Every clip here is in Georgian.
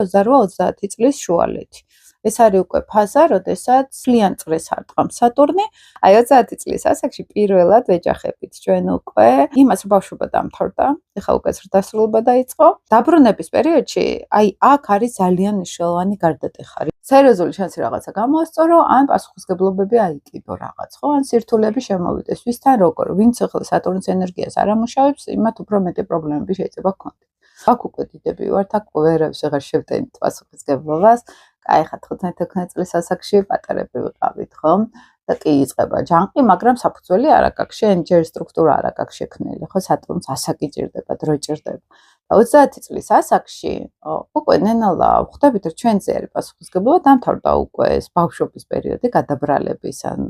28-30 წლის შუალეთი. ეს არის უკვე ფაზა, როდესაც ძალიან წრეს არტყამს სატურნი. აი 30 წლის ასაკში პირველად ვეჯახებით ჩვენ უკვე იმას, რომ ბავშვობა დამთავრდა, ეხლა უკვე ზრდასრულობა დაიწყო. დაბრუნების პერიოდში აი აქ არის ძალიან მნიშვნელოვანი გარდატეხარი. სერიოზული შანსი რაღაცა გამოასწორო, ან პასუხისმგებლობები აიკიდო რაღაც, ხო? ან სირთულეები შემოვიდეს. ვისთან როგორ, ვინც ახლა სატურნის ენერგიას არ ამუშავებს, იმათ უფრო მეტი პრობლემები შეიძლება ჰქონდეს. აქ უკვე დიდები ვართ, აქ ვერავის აღარ შევტენით პასუხისმგებლობას. აი ხა 15-16 წლის ასაკში პატარები ვიყავით, ხო? და კი იწყება ჯანყი, მაგრამ საფუძველი არ აქვს, შენ ჯერ სტრუქტურა არ აქვს შექმნილი, ხო? სატურნს ასაკი ჭირდება, დრო ჭირდება. და 30 წლის ასაკში უკვე ნენალა ხვდებით, რომ ჩვენზე არის პასუხისმგებლობა, დამთავრდა უკვე ეს ბავშვობის პერიოდი, გადაბრალების ან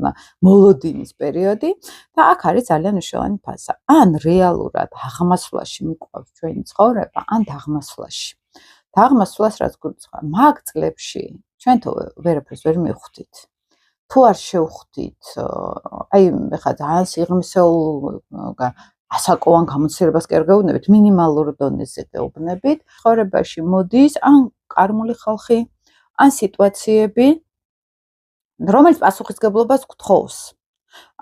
მოლოდინის პერიოდი და აქ არის ძალიან მნიშვნელოვანი ფაზა. ან რეალურად აღმასვლაში მიყვავს ჩვენი ცხოვრება, ან დაღმასვლაში. დაღმასვლას რაც გვიცხვა, მაგ წლებში ჩვენ თუ ვერაფერს ვერ მივხვდით. თუ არ შევხვდით, აი ეხლა ძალიან სიღრმისეულ ასაკოვან გამოცდილებას კი არ გეუბნებით, მინიმალურ დონეზე გეუბნებით. ცხოვრებაში მოდის ან კარმული ხალხი, ან სიტუაციები, რომელიც პასუხისმგებლობას გთხოვს.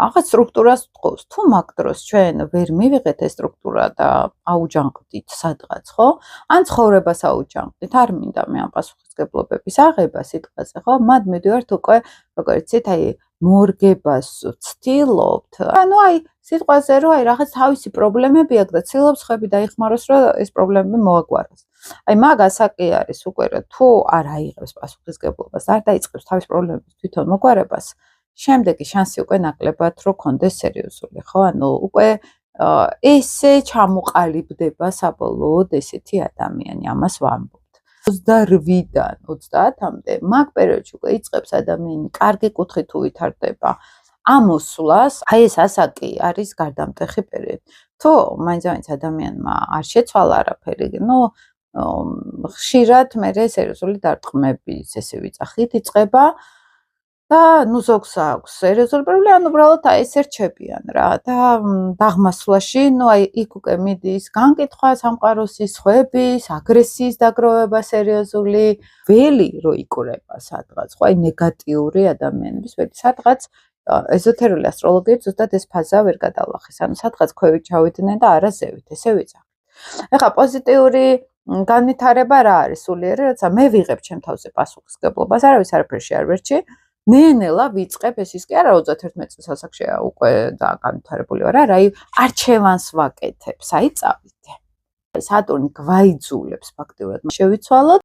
ახლა სტრუქტურას გთხოვს. თუ მაგ დროს ჩვენ ვერ მივიღეთ ეს სტრუქტურა და აუჯანყდით სადღაც, ხო? ან ცხოვრებას აუჯანყდით, არ მინდა მე ამ პასუხისმგებლობების აღება სიტყვაზე, ხო? მად მივდივართ უკვე, როგორც იცით, აი მორგებას ვცდილობთ. ანუ აი სიტყვაზე რომ აი რაღაც თავისი პრობლემები აქვს და ცდილობს ხები დაიხმაროს, რომ ეს პრობლემები მოაგვაროს. აი მაგ ასაკი არის უკვე, რომ თუ არ აიღებს პასუხისმგებლობას, არ დაიწყებს თავის პრობლემების თვითონ მოგვარებას, შემდეგი შანსი უკვე ნაკლებად რო კონდეს სერიოზული, ხო? ანუ უკვე ესე ჩამოყალიბდება საბოლოოდ ესეთი ადამიანი, ამას ვამბობთ. 28-დან 30-მდე მაგ პერიოდში უკვე იწყებს ადამიანი კარგი კუთხით თუ ვითარდება ამოსვლას, აი ეს ასაკი არის გარდამტეხი პერიოდი. თუ მაინც ადამიანმა არ შეცვალა არაფერი, ხშირად მერე სერიოზული დარტყმების ესე ვიძახით იწყება. და ნუ ზოგს აქვს სერიოზული პრობლემა, ან უბრალოდ აი ესე რჩებიან რა და დაღმასვლაში, ნუ აი იქ უკვე მიდის განკითხვა სამყაროს სისხლების, აგრესიის დაგროვება სერიოზული, ველი რო იკვრება სადღაც, ხო აი ნეგატიური ადამიანების ველი სადღაც ეზოთერული ასტროლოგიით ზუსტად ეს ფაზა ვერ გადალახეს, ანუ სადღაც ქვევით ჩავიდნენ და არა ზევით, ესე ვიძახით. ეხლა პოზიტიური განვითარება რა არის სულიერი, როცა მე ვიღებ ჩემ თავზე პასუხისმგებლობას, არავის არაფერში არ ვერჩი. ნელა ვიწყებ ეს ის კი არა 31 წლის ასაკშია უკვე და განვითარებული ვარ რა, აი არჩევანს ვაკეთებ, აი წავიდე. სატურნი გვაიძულებს ფაქტიურად შევიცვალოთ